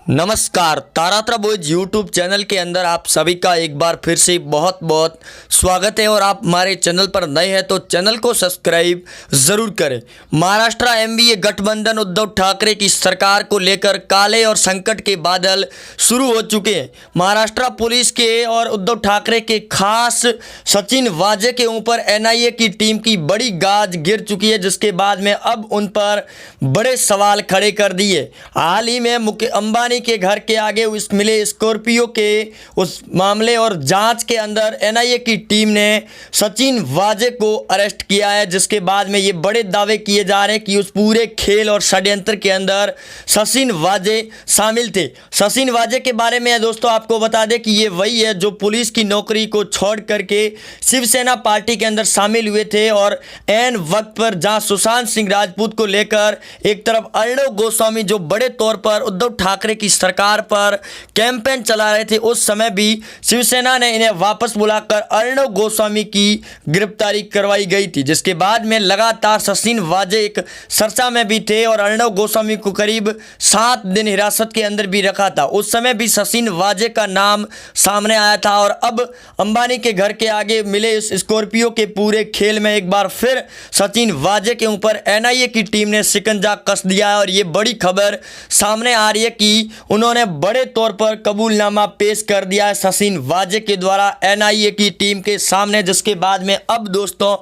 नमस्कार, तारात्रा boys YouTube channel के अंदर आप सभी का एक बार फिर से बहुत बहुत स्वागत है। और आप हमारे चैनल पर नए हैं तो चैनल को सब्सक्राइब ज़रूर करें। महाराष्ट्र एमवीए गठबंधन उद्धव ठाकरे की सरकार को लेकर काले और संकट के बादल शुरू हो चुके हैं। महाराष्ट्र पुलिस के और उद्धव ठाकरे के खास सचिन वाजे के ऊपर एनआईए की टीम की बड़ी गाज गिर चुकी है, जिसके बाद में अब उन पर बड़े सवाल खड़े कर दिए। हाल ही में मुकेश अंबानी के घर के आगे उस मिले स्कॉर्पियो के उस मामले और जांच के अंदर एनआईए की टीम ने सचिन वाजे को अरेस्ट किया है, जिसके बाद में ये बड़े दावे किए जा रहे हैं कि उस पूरे खेल और षड्यंत्र के अंदर सचिन वाजे शामिल थे। सचिन वाजे के बारे में दोस्तों आपको बता दें कि ये वही है जो पुलिस की नौकरी को छोड़ करके शिवसेना पार्टी के अंदर शामिल हुए थे और एन वक्त पर जहां सुशांत सिंह राजपूत को लेकर एक तरफ अर्णव गोस्वामी जो बड़े तौर पर उद्धव ठाकरे की सरकार पर कैंपेन चला रहे थे, उस समय भी शिवसेना ने इन्हें वापस बुलाकर अर्णव गोस्वामी की गिरफ्तारी करवाई गई थी, जिसके बाद में लगातार सचिन वाजे एक चर्चा में भी थे और अर्णव गोस्वामी को करीब 7 दिन हिरासत के अंदर भी रखा था। उस समय भी सचिन वाजे का नाम सामने आया था और अब अंबानी के घर के आगे मिले इस स्कॉर्पियो के पूरे खेल में एक बार फिर सचिन वाजे के ऊपर एनआईए की टीम ने शिकंजा कस दिया है। और ये बड़ी खबर सामने आ रही है कि उन्होंने बड़े तौर पर कबूलनामा पेश कर दिया है सचिन वाजे के द्वारा एनआईए की टीम के सामने, जिसके बाद में अब दोस्तों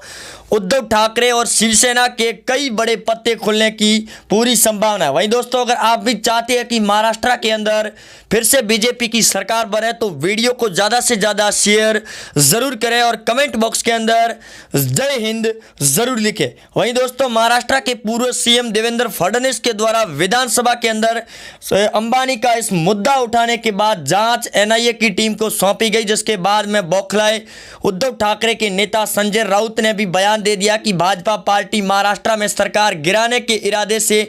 उद्धव ठाकरे और शिवसेना के कई बड़े पत्ते खुलने की पूरी संभावना है। वहीं दोस्तों अगर आप भी चाहते हैं कि महाराष्ट्र के अंदर फिर से बीजेपी की सरकार बने तो वीडियो को ज़्यादा से ज़्यादा शेयर ज़रूर करें और कमेंट बॉक्स के अंदर जय हिंद ज़रूर लिखें। वहीं दोस्तों महाराष्ट्र के पूर्व सीएम देवेंद्र फडणवीस के द्वारा विधानसभा के अंदर अंबानी का इस मुद्दा उठाने के बाद जांच एनआईए की टीम को सौंपी गई, जिसके बाद में बौखलाए उद्धव ठाकरे के नेता संजय राउत ने भी बयान दे दिया कि भाजपा पार्टी महाराष्ट्र में सरकार गिराने के इरादे से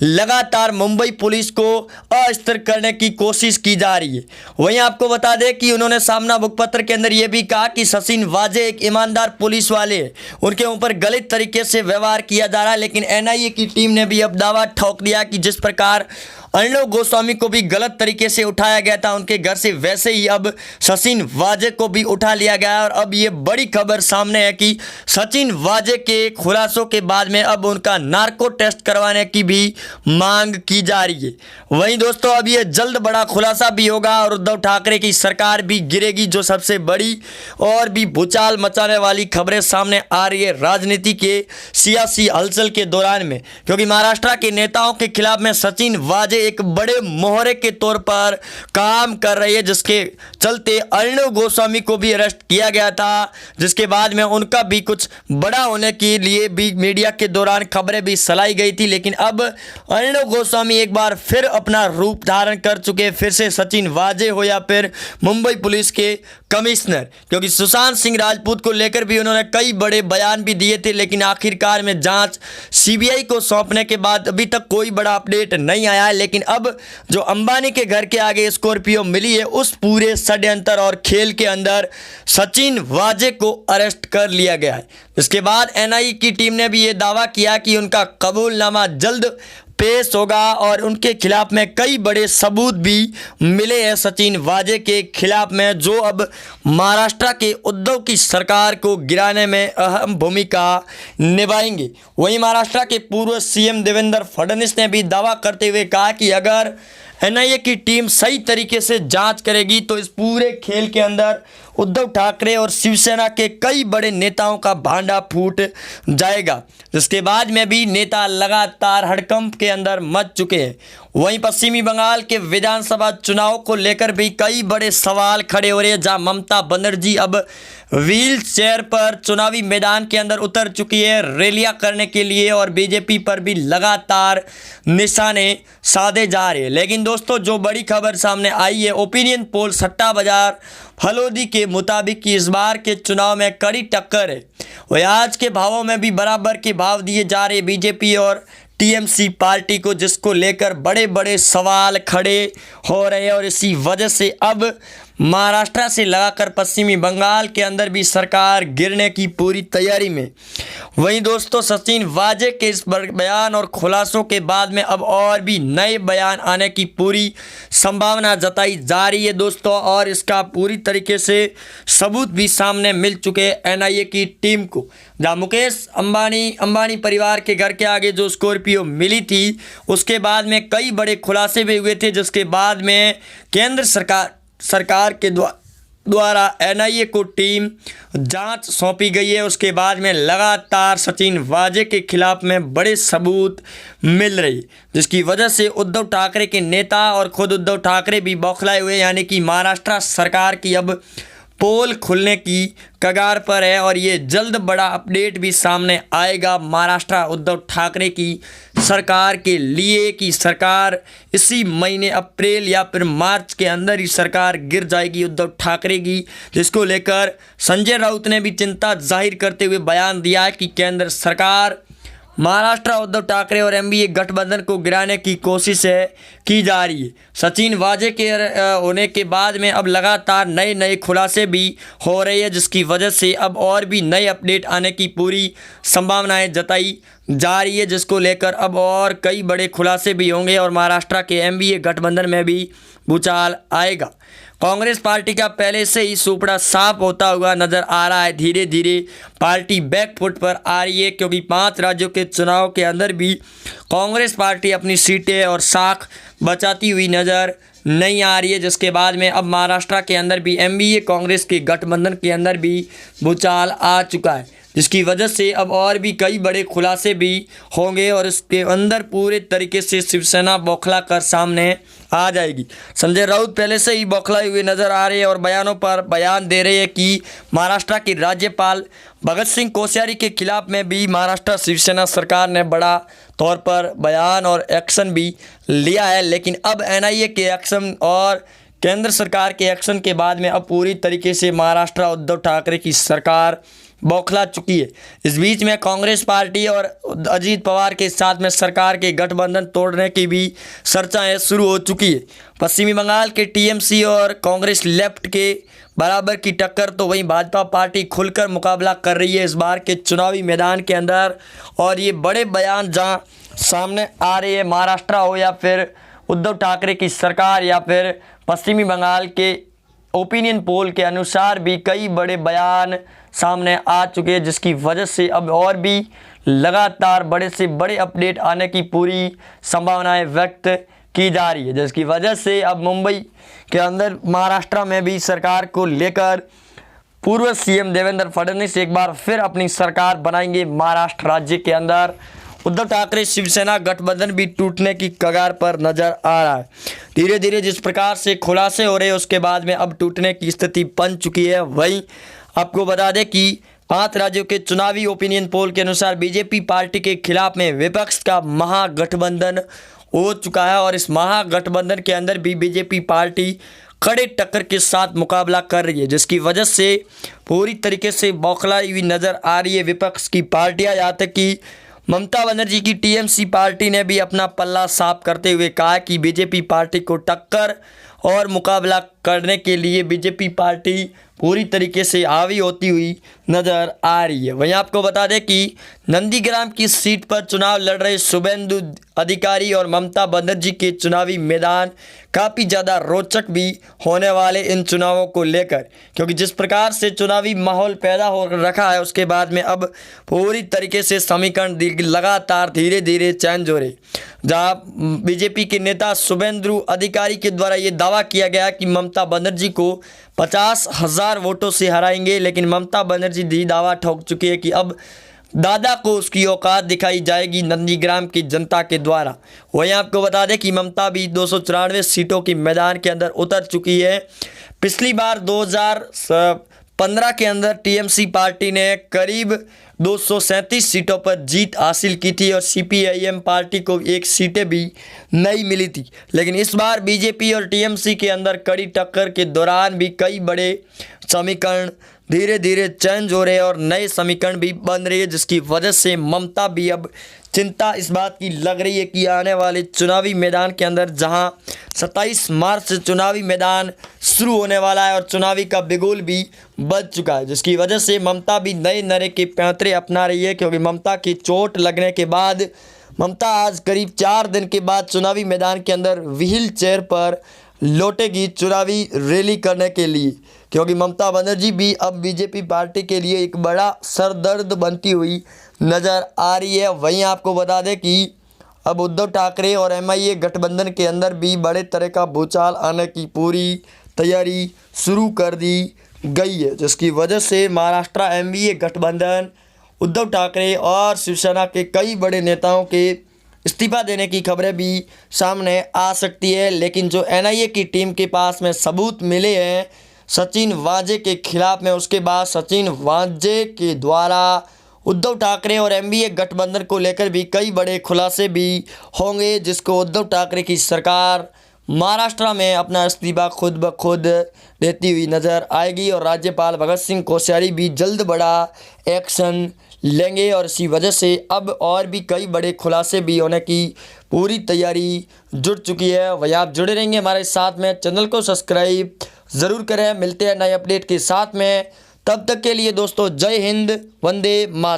लगातार मुंबई पुलिस को अस्थिर करने की कोशिश की जा रही है। वहीं आपको बता दें कि उन्होंने सामना मुखपत्र के अंदर यह भी कहा कि सचिन वाजे एक ईमानदार पुलिस वाले हैं, उनके ऊपर गलत तरीके से व्यवहार किया जा रहा है। लेकिन एनआईए की टीम ने भी अब दावा ठोक दिया कि जिस प्रकार अर्णव गोस्वामी को भी गलत तरीके से उठाया गया था उनके घर से, वैसे ही अब सचिन वाजे को भी उठा लिया गया है। और अब ये बड़ी खबर सामने है कि सचिन वाजे के खुलासों के बाद में अब उनका नार्को टेस्ट करवाने की भी मांग की जा रही है। वहीं दोस्तों अब ये जल्द बड़ा खुलासा भी होगा और उद्धव ठाकरे की सरकार भी गिरेगी, जो सबसे बड़ी और भी भूचाल मचाने वाली खबरें सामने आ रही है राजनीति के सियासी हलचल के दौरान में, क्योंकि महाराष्ट्र के नेताओं के खिलाफ में सचिन वाजे एक बड़े मोहरे के तौर पर काम कर रही है, जिसके चलते अर्णव गोस्वामी को भी अरेस्ट किया गया था, जिसके बाद में उनका भी कुछ बड़ा होने के लिए भी मीडिया के दौरान खबरें भी फैलाई गई थी। लेकिन अब अर्णव गोस्वामी एक बार फिर अपना रूप धारण कर चुके, फिर से सचिन वाजे हो या फिर मुंबई पुलिस के कमिश्नर, क्योंकि सुशांत सिंह राजपूत को लेकर भी उन्होंने कई बड़े बयान भी दिए थे। लेकिन आखिरकार में जांच सीबीआई को सौंपने के बाद अभी तक कोई बड़ा अपडेट नहीं आया है। लेकिन अब जो अंबानी के घर के आगे स्कॉर्पियो मिली है, उस पूरे षड्यंत्र और खेल के अंदर सचिन वाजे को अरेस्ट कर लिया गया है। इसके बाद एनआईए की टीम ने भी ये दावा किया कि उनका कबूलनामा जल्द पेश होगा और उनके खिलाफ में कई बड़े सबूत भी मिले हैं सचिन वाजे के खिलाफ में, जो अब महाराष्ट्र के उद्धव की सरकार को गिराने में अहम भूमिका निभाएंगे। वहीं महाराष्ट्र के पूर्व सीएम देवेंद्र फडणवीस ने भी दावा करते हुए कहा कि अगर एनआईए की टीम सही तरीके से जांच करेगी तो इस पूरे खेल के अंदर उद्धव ठाकरे और शिवसेना के कई बड़े नेताओं का भांडा फूट जाएगा, जिसके बाद में भी नेता लगातार हड़कंप के अंदर मच चुके हैं। वहीं पश्चिमी बंगाल के विधानसभा चुनाव को लेकर भी कई बड़े सवाल खड़े हो रहे हैं, जहां ममता बनर्जी अब व्हील चेयर पर चुनावी मैदान के अंदर उतर चुकी है रैलियां करने के लिए और बीजेपी पर भी लगातार निशाने साधे जा रहे हैं। लेकिन दोस्तों जो बड़ी खबर सामने आई है, ओपिनियन पोल सट्टा बाजार फलोदी के मुताबिक कि इस बार के चुनाव में कड़ी टक्कर है। वह आज के भावों में भी बराबर के भाव दिए जा रहे बीजेपी और टीएमसी पार्टी को, जिसको लेकर बड़े बड़े सवाल खड़े हो रहे हैं। और इसी वजह से अब महाराष्ट्र से लगाकर पश्चिमी बंगाल के अंदर भी सरकार गिरने की पूरी तैयारी में। वहीं दोस्तों सचिन वाजे के इस बयान और खुलासों के बाद में अब और भी नए बयान आने की पूरी संभावना जताई जा रही है दोस्तों, और इसका पूरी तरीके से सबूत भी सामने मिल चुके हैं एनआईए की टीम को। जहाँ मुकेश अंबानी परिवार के घर के आगे जो स्कॉर्पियो मिली थी उसके बाद में कई बड़े खुलासे भी हुए थे, जिसके बाद में केंद्र सरकार के द्वारा एनआईए को टीम जांच सौंपी गई है। उसके बाद में लगातार सचिन वाजे के खिलाफ में बड़े सबूत मिल रही, जिसकी वजह से उद्धव ठाकरे के नेता और खुद उद्धव ठाकरे भी बौखलाए हुए, यानी कि महाराष्ट्र सरकार की अब पोल खुलने की कगार पर है। और ये जल्द बड़ा अपडेट भी सामने आएगा महाराष्ट्र उद्धव ठाकरे की सरकार के लिए कि सरकार इसी महीने अप्रैल या फिर मार्च के अंदर ही सरकार गिर जाएगी उद्धव ठाकरे की, जिसको लेकर संजय राउत ने भी चिंता जाहिर करते हुए बयान दिया है कि केंद्र सरकार महाराष्ट्र उद्धव ठाकरे और एनडीए गठबंधन को गिराने की कोशिश की जा रही है। सचिन वाजे के होने के बाद में अब लगातार नए खुलासे भी हो रहे हैं, जिसकी वजह से अब और भी नए अपडेट आने की पूरी संभावनाएं जताई जा रही है, जिसको लेकर अब और कई बड़े खुलासे भी होंगे और महाराष्ट्र के एनडीए गठबंधन में भी भूचाल आएगा। कांग्रेस पार्टी का पहले से ही सुपड़ा साफ होता हुआ नजर आ रहा है। धीरे धीरे पार्टी बैकफुट पर आ रही है, क्योंकि 5 राज्यों के चुनाव के अंदर भी कांग्रेस पार्टी अपनी सीटें और साख बचाती हुई नज़र नहीं आ रही है, जिसके बाद में अब महाराष्ट्र के अंदर भी एनडीए कांग्रेस के गठबंधन के अंदर भी भूचाल आ चुका है, जिसकी वजह से अब और भी कई बड़े खुलासे भी होंगे और इसके अंदर पूरे तरीके से शिवसेना बौखला कर सामने आ जाएगी। संजय राउत पहले से ही बौखलाए हुए नजर आ रहे हैं और बयानों पर बयान दे रहे हैं कि महाराष्ट्र की राज्यपाल भगत सिंह कोश्यारी के खिलाफ में भी महाराष्ट्र शिवसेना सरकार ने बड़ा तौर पर बयान और एक्शन भी लिया है। लेकिन अब एनआईए के एक्शन और केंद्र सरकार के एक्शन के बाद में अब पूरी तरीके से महाराष्ट्र उद्धव ठाकरे की सरकार बौखला चुकी है। इस बीच में कांग्रेस पार्टी और अजीत पवार के साथ में सरकार के गठबंधन तोड़ने की भी चर्चाएं शुरू हो चुकी है। पश्चिमी बंगाल के टीएमसी और कांग्रेस लेफ्ट के बराबर की टक्कर, तो वहीं भाजपा पार्टी खुलकर मुकाबला कर रही है इस बार के चुनावी मैदान के अंदर। और ये बड़े बयान जहां सामने आ रहे हैं, महाराष्ट्र हो या फिर उद्धव ठाकरे की सरकार या फिर पश्चिमी बंगाल के ओपिनियन पोल के अनुसार भी कई बड़े बयान सामने आ चुके हैं, जिसकी वजह से अब और भी लगातार बड़े से बड़े अपडेट आने की पूरी संभावनाएं व्यक्त की जा रही है, जिसकी वजह से अब मुंबई के अंदर महाराष्ट्र में भी सरकार को लेकर पूर्व सीएम देवेंद्र फडणवीस एक बार फिर अपनी सरकार बनाएंगे महाराष्ट्र राज्य के अंदर। उद्धव ठाकरे शिवसेना गठबंधन भी टूटने की कगार पर नजर आ रहा है। धीरे धीरे जिस प्रकार से खुलासे हो रहे हैं उसके बाद में अब टूटने की स्थिति बन चुकी है। वहीं आपको बता दें कि 5 राज्यों के चुनावी ओपिनियन पोल के अनुसार बीजेपी पार्टी के खिलाफ में विपक्ष का महागठबंधन हो चुका है और इस महागठबंधन के अंदर भी बीजेपी पार्टी कड़े टक्कर के साथ मुकाबला कर रही है, जिसकी वजह से पूरी तरीके से बौखलाई हुई नजर आ रही है विपक्ष की पार्टियां। यहाँ तक कि ममता बनर्जी की टीएमसी पार्टी ने भी अपना पल्ला साफ करते हुए कहा कि बीजेपी पार्टी को टक्कर और मुकाबला करने के लिए बीजेपी पार्टी पूरी तरीके से हावी होती हुई नज़र आ रही है। वहीं आपको बता दें कि नंदीग्राम की सीट पर चुनाव लड़ रहे शुभेंदु अधिकारी और ममता बनर्जी के चुनावी मैदान काफ़ी ज़्यादा रोचक भी होने वाले इन चुनावों को लेकर, क्योंकि जिस प्रकार से चुनावी माहौल पैदा हो रखा है उसके बाद में अब पूरी तरीके से समीकरण लगातार धीरे धीरे चेंज हो रहे। जहाँ बीजेपी के नेता शुभेंदु अधिकारी के द्वारा ये दावा किया गया कि ममता बनर्जी को 50,000 वोटों से हराएंगे, लेकिन ममता बनर्जी भी दावा ठोक चुकी है कि अब दादा को उसकी औकात दिखाई जाएगी नंदीग्राम की जनता के द्वारा। वहीं आपको बता दें कि ममता भी 294 सीटों की मैदान के अंदर उतर चुकी है। पिछली बार 2015 के अंदर टीएमसी पार्टी ने करीब 237 सीटों पर जीत हासिल की थी और सीपीआईएम पार्टी को 1 सीटें भी नहीं मिली थी। लेकिन इस बार बीजेपी और टीएमसी के अंदर कड़ी टक्कर के दौरान भी कई बड़े समीकरण धीरे धीरे चेंज हो रहे हैं और नए समीकरण भी बन रही है, जिसकी वजह से ममता भी अब चिंता इस बात की लग रही है कि आने वाले चुनावी मैदान के अंदर, जहां 27 मार्च से चुनावी मैदान शुरू होने वाला है और चुनावी का बिगुल भी बज चुका है, जिसकी वजह से ममता भी नए नरे के पैंतरे अपना रही है। क्योंकि ममता की चोट लगने के बाद ममता आज करीब 4 दिन के बाद चुनावी मैदान के अंदर व्हील चेयर पर लौटेगी चुनावी रैली करने के लिए। क्योंकि ममता बनर्जी भी अब बीजेपी पार्टी के लिए एक बड़ा सरदर्द बनती हुई नज़र आ रही है। वहीं आपको बता दें कि अब उद्धव ठाकरे और एमआईए गठबंधन के अंदर भी बड़े तरह का भूचाल आने की पूरी तैयारी शुरू कर दी गई है, जिसकी वजह से महाराष्ट्र एमवीए गठबंधन, उद्धव ठाकरे और शिवसेना के कई बड़े नेताओं के इस्तीफा देने की खबरें भी सामने आ सकती है। लेकिन जो एनआईए की टीम के पास में सबूत मिले हैं सचिन वाजे के खिलाफ में, उसके बाद सचिन वाजे के द्वारा उद्धव ठाकरे और एमवीए गठबंधन को लेकर भी कई बड़े खुलासे भी होंगे, जिसको उद्धव ठाकरे की सरकार महाराष्ट्र में अपना इस्तीफा खुद ब खुद देती हुई नज़र आएगी और राज्यपाल भगत सिंह कोश्यारी भी जल्द बड़ा एक्शन लेंगे। और इसी वजह से अब और भी कई बड़े खुलासे भी होने की पूरी तैयारी जुट चुकी है। वही आप जुड़े रहेंगे हमारे साथ में, चैनल को सब्सक्राइब ज़रूर करें। मिलते हैं नए अपडेट के साथ में, तब तक के लिए दोस्तों जय हिंद, वंदे मातरम।